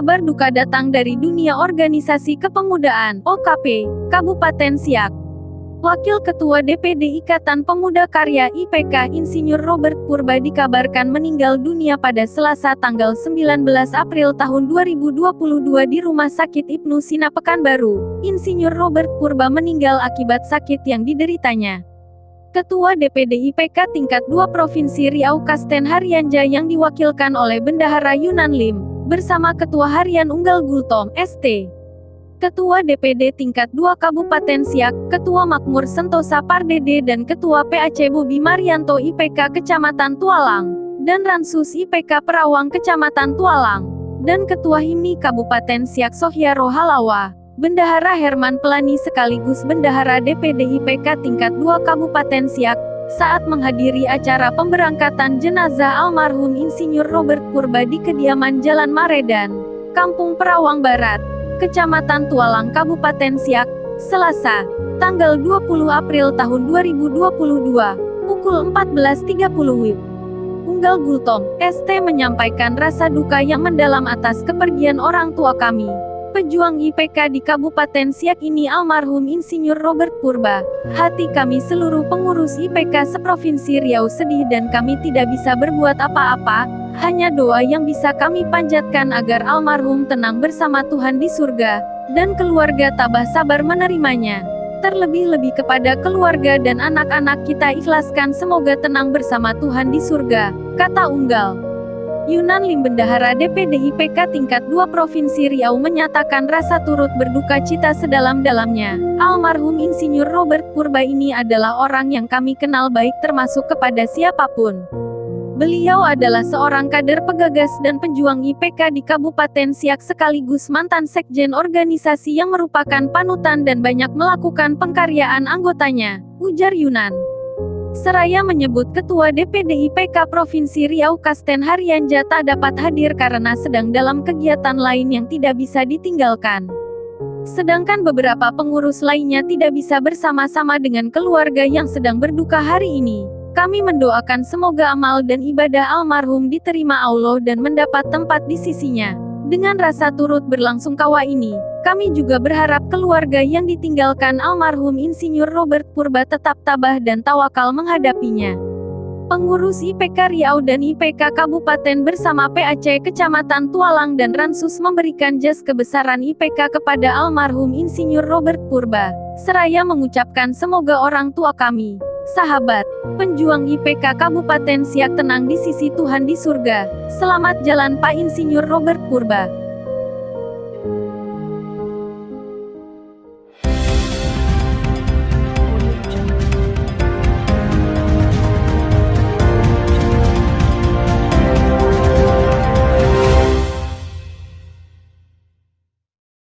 Kabar duka datang dari dunia organisasi kepemudaan, OKP, Kabupaten Siak. Wakil Ketua DPD Ikatan Pemuda Karya IPK Insinyur Robert Purba dikabarkan meninggal dunia pada Selasa tanggal 19 April tahun 2022 di Rumah Sakit Ibnu Sina Pekanbaru. Insinyur Robert Purba meninggal akibat sakit yang dideritanya. Ketua DPD IPK tingkat 2 Provinsi Riau Kasten Haryanja yang diwakilkan oleh Bendahara Yunan Lim, bersama Ketua Harian Unggal Gultom, ST. Ketua DPD tingkat 2 Kabupaten Siak, Ketua Makmur Sentosa Pardede dan Ketua PAC Bobi Marianto IPK Kecamatan Tualang, dan Ransus IPK Perawang Kecamatan Tualang, dan Ketua HIMNI Kabupaten Siak Sohyaro Halawa, Bendahara Herman Pelani sekaligus Bendahara DPD IPK tingkat 2 Kabupaten Siak, saat menghadiri acara pemberangkatan jenazah almarhum Insinyur Robert Purba di kediaman Jalan Maredan, Kampung Perawang Barat, Kecamatan Tualang Kabupaten Siak, Selasa, tanggal 20 April tahun 2022, pukul 14.30 WIB. Unggal Gultom, ST menyampaikan rasa duka yang mendalam atas kepergian orang tua kami, pejuang IPK di Kabupaten Siak ini almarhum Insinyur Robert Purba. Hati kami seluruh pengurus IPK seprovinsi Riau sedih dan kami tidak bisa berbuat apa-apa. Hanya doa yang bisa kami panjatkan agar almarhum tenang bersama Tuhan di surga, dan keluarga tabah sabar menerimanya. Terlebih-lebih kepada keluarga dan anak-anak kita ikhlaskan semoga tenang bersama Tuhan di surga, kata Unggal. Yunan Lim Bendahara DPD IPK tingkat 2 Provinsi Riau menyatakan rasa turut berduka cita sedalam-dalamnya. Almarhum Insinyur Robert Purba ini adalah orang yang kami kenal baik termasuk kepada siapapun. Beliau adalah seorang kader pegagas dan penjuang IPK di Kabupaten Siak sekaligus mantan sekjen organisasi yang merupakan panutan dan banyak melakukan pengkaryaan anggotanya, ujar Yunan. Seraya menyebut Ketua DPD IPK Provinsi Riau Kasten Haryanja tak dapat hadir karena sedang dalam kegiatan lain yang tidak bisa ditinggalkan. Sedangkan beberapa pengurus lainnya tidak bisa bersama-sama dengan keluarga yang sedang berduka hari ini. Kami mendoakan semoga amal dan ibadah almarhum diterima Allah dan mendapat tempat di sisinya. Dengan rasa turut berlangsungkawa ini, kami juga berharap keluarga yang ditinggalkan almarhum Insinyur Robert Purba tetap tabah dan tawakal menghadapinya. Pengurus IPK Riau dan IPK Kabupaten bersama PAC Kecamatan Tualang dan Ransus memberikan jas kebesaran IPK kepada almarhum Insinyur Robert Purba, seraya mengucapkan semoga orang tua kami, sahabat, penjuang IPK Kabupaten Siak tenang di sisi Tuhan di surga. Selamat jalan Pak Insinyur Robert Purba.